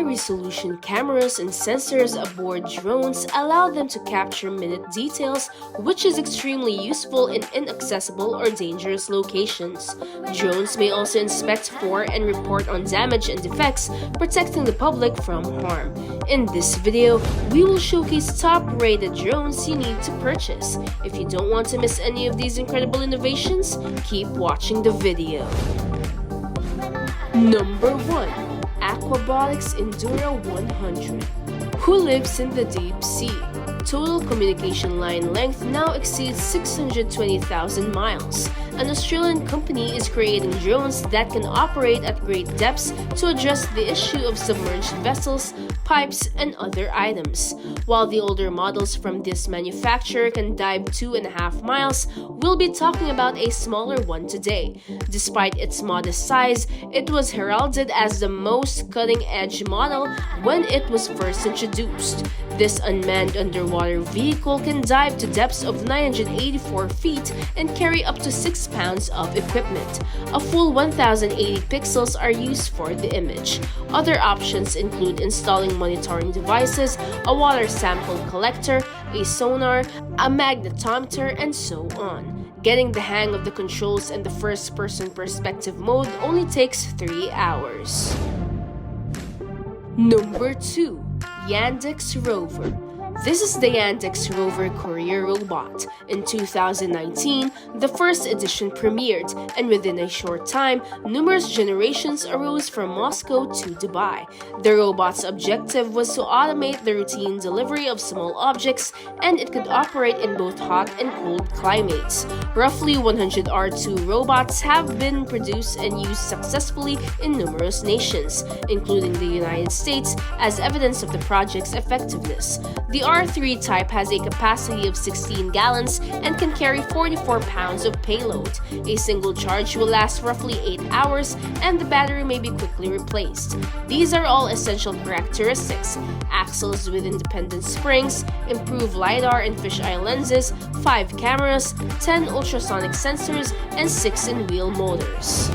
high-resolution cameras and sensors aboard drones allow them to capture minute details, which is extremely useful in inaccessible or dangerous locations. Drones may also inspect for and report on damage and defects, protecting the public from harm. In this video, we will showcase top-rated drones you need to purchase. If you don't want to miss any of these incredible innovations, keep watching the video. Number 1. AQUABOTIX ENDURA 100. Who lives in the deep sea? Total communication line length now exceeds 620,000 miles. An Australian company is creating drones that can operate at great depths to address the issue of submerged vessels, pipes, and other items. While the older models from this manufacturer can dive 2.5 miles, we'll be talking about a smaller one today. Despite its modest size, it was heralded as the most cutting-edge model when it was first introduced. This unmanned underwater vehicle can dive to depths of 984 feet and carry up to 6 pounds of equipment. A full 1080 pixels are used for the image. Other options include installing monitoring devices, a water sample collector, a sonar, a magnetometer, and so on. Getting the hang of the controls and the first-person perspective mode only takes 3 hours. Number 2. YANDEX ROVER. This is the YANDEX ROVER courier robot. In 2019, the first edition premiered, and within a short time, numerous generations arose from Moscow to Dubai. The robot's objective was to automate the routine delivery of small objects, and it could operate in both hot and cold climates. Roughly 100 R2 robots have been produced and used successfully in numerous nations, including the United States, as evidence of the project's effectiveness. The R3 type has a capacity of 16 gallons and can carry 44 pounds of payload. A single charge will last roughly 8 hours, and the battery may be quickly replaced. These are all essential characteristics: axles with independent springs, improved LiDAR and fisheye lenses, 5 cameras, 10 ultrasonic sensors, and 6 in-wheel motors.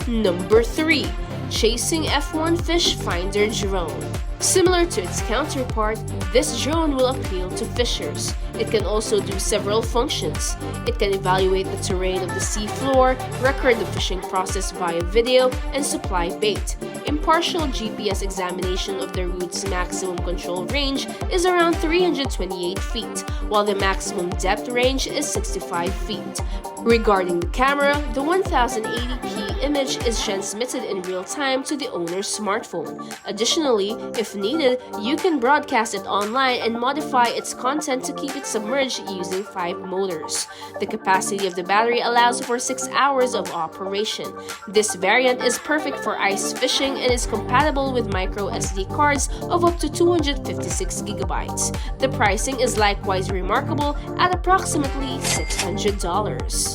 Number 3. Chasing F1 Fish Finder Drone. Similar to its counterpart, this drone will appeal to fishers. It can also do several functions. It can evaluate the terrain of the seafloor, record the fishing process via video, and supply bait. Impartial GPS examination of the route's maximum control range is around 328 feet, while the maximum depth range is 65 feet. Regarding the camera, the 1080p image is transmitted in real time to the owner's smartphone. Additionally, if needed, you can broadcast it online and modify its content to keep it submerged using 5 motors. The capacity of the battery allows for 6 hours of operation. This variant is perfect for ice fishing and is compatible with micro SD cards of up to 256 gigabytes. The pricing is likewise remarkable at approximately $600.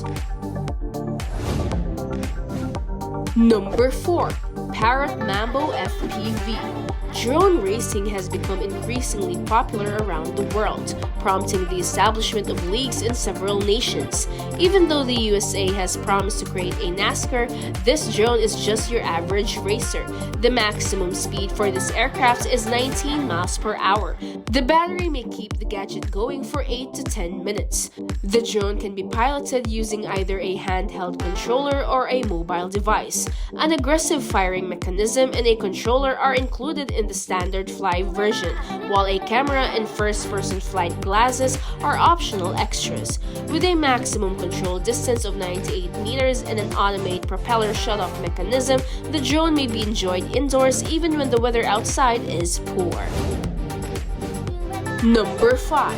Number 4. PARROT MAMBO FPV. Drone racing has become increasingly popular around the world, prompting the establishment of leagues in several nations. Even though the USA has promised to create a NASCAR, this drone is just your average racer. The maximum speed for this aircraft is 19 miles per hour. The battery may keep the gadget going for 8 to 10 minutes. The drone can be piloted using either a handheld controller or a mobile device. An aggressive firing mechanism and a controller are included in the standard fly version, while a camera and first-person flight glasses are optional extras. With a maximum control distance of 98 meters and an automated propeller shut-off mechanism, the drone may be enjoyed indoors even when the weather outside is poor. Number 5.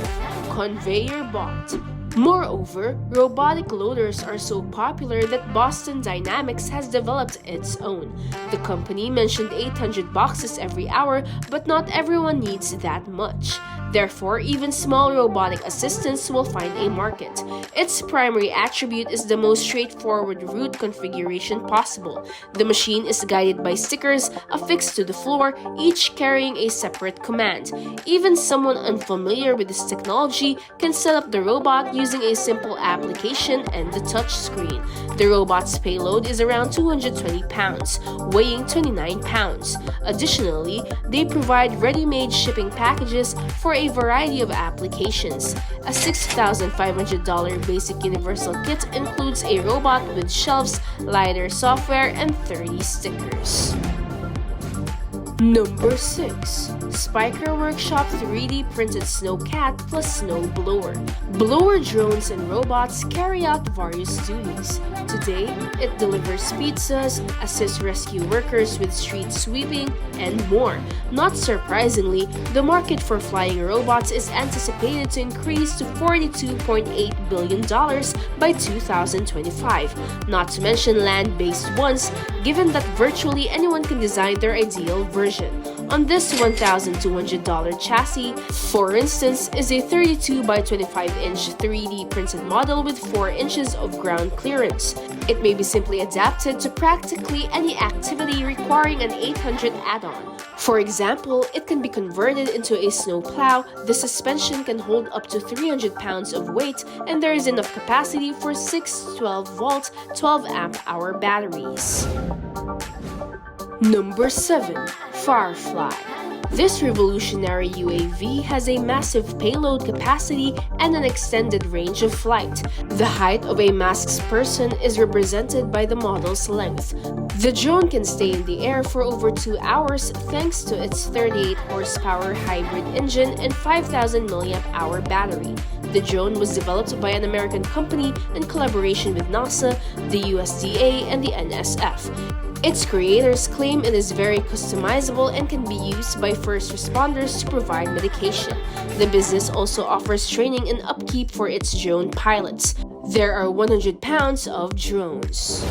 CONVEYORBOT. Moreover, robotic loaders are so popular that Boston Dynamics has developed its own. The company mentioned 800 boxes every hour, but not everyone needs that much. Therefore, even small robotic assistants will find a market. Its primary attribute is the most straightforward route configuration possible. The machine is guided by stickers affixed to the floor, each carrying a separate command. Even someone unfamiliar with this technology can set up the robot using a simple application and the touch screen. The robot's payload is around 220 pounds, weighing 29 pounds. Additionally, they provide ready-made shipping packages for a variety of applications. A $6,500 basic universal kit includes a robot with shelves, LiDAR software, and 30 stickers. Number 6. SPYKER Workshop 3D Printed Snowcat plus Snow Blower. Blower drones and robots carry out various duties. Today, it delivers pizzas, assists rescue workers with street sweeping, and more. Not surprisingly, the market for flying robots is anticipated to increase to $42.8 billion by 2025, not to mention land-based ones, given that virtually anyone can design their ideal version. On this $1,200 chassis, for instance, is a 32 by 25 inch 3D printed model with 4 inches of ground clearance. It may be simply adapted to practically any activity requiring an 800 add-on. For example, it can be converted into a snow plow, the suspension can hold up to 300 pounds of weight, and there is enough capacity for 6 12-volt, 12-amp-hour batteries. Number 7. FIREFLY. This revolutionary UAV has a massive payload capacity and an extended range of flight. The height of a masked person is represented by the model's length. The drone can stay in the air for over 2 hours thanks to its 38 horsepower hybrid engine and 5,000 mAh battery. The drone was developed by an American company in collaboration with NASA, the USDA, and the NSF. Its creators claim it is very customizable and can be used by first responders to provide medication. The business also offers training and upkeep for its drone pilots. There are 100 pounds of drones.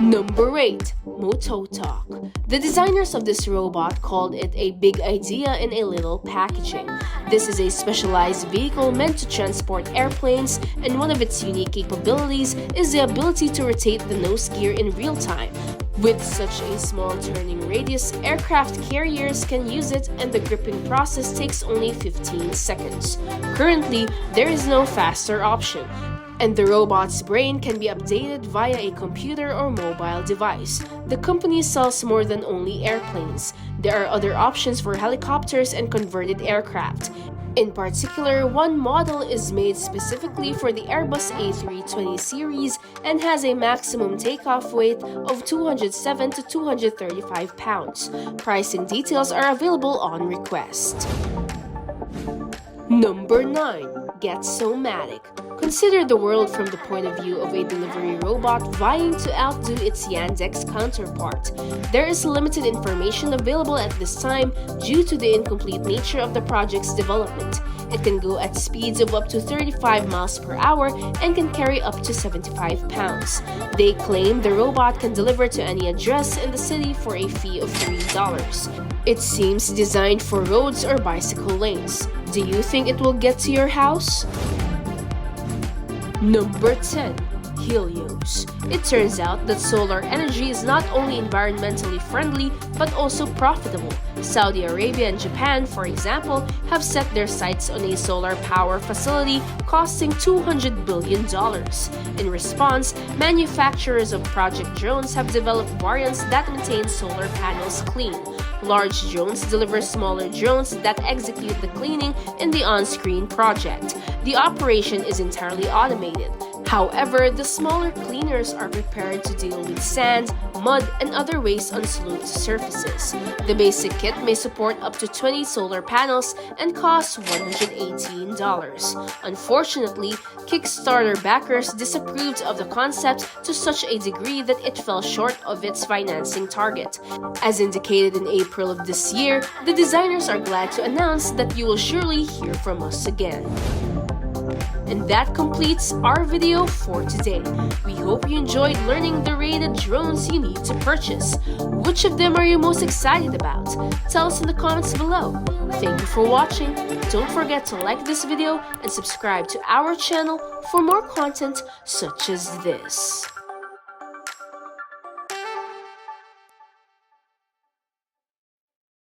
Number 8. MOTOTOK. The designers of this robot called it a big idea in a little packaging. This is a specialized vehicle meant to transport airplanes, and one of its unique capabilities is the ability to rotate the nose gear in real time. With such a small turning radius, aircraft carriers can use it, and the gripping process takes only 15 seconds. Currently, there is no faster option, and the robot's brain can be updated via a computer or mobile device. The company sells more than only airplanes. There are other options for helicopters and converted aircraft. In particular, one model is made specifically for the Airbus A320 series and has a maximum takeoff weight of 207 to 235 pounds. Pricing details are available on request. Number 9. GETSOMATIC. Consider the world from the point of view of a delivery robot vying to outdo its YANDEX counterpart. There is limited information available at this time due to the incomplete nature of the project's development. It can go at speeds of up to 35 miles per hour and can carry up to 75 pounds. They claim the robot can deliver to any address in the city for a fee of $3. It seems designed for roads or bicycle lanes. Do you think it will get to your house? Number 10. HELIOS. It turns out that solar energy is not only environmentally friendly but also profitable. Saudi Arabia and Japan, for example, have set their sights on a solar power facility costing $200 billion. In response, manufacturers of project drones have developed variants that maintain solar panels clean. Large drones deliver smaller drones that execute the cleaning in the on-screen project. The operation is entirely automated. However, the smaller cleaners are prepared to deal with sand, mud, and other waste on sloped surfaces. The basic kit may support up to 20 solar panels and costs $118. Unfortunately, Kickstarter backers disapproved of the concept to such a degree that it fell short of its financing target. As indicated in April of this year, the designers are glad to announce that you will surely hear from us again. And that completes our video for today. We hope you enjoyed learning the rated drones you need to purchase. Which of them are you most excited about? Tell us in the comments below. Thank you for watching. Don't forget to like this video and subscribe to our channel for more content such as this.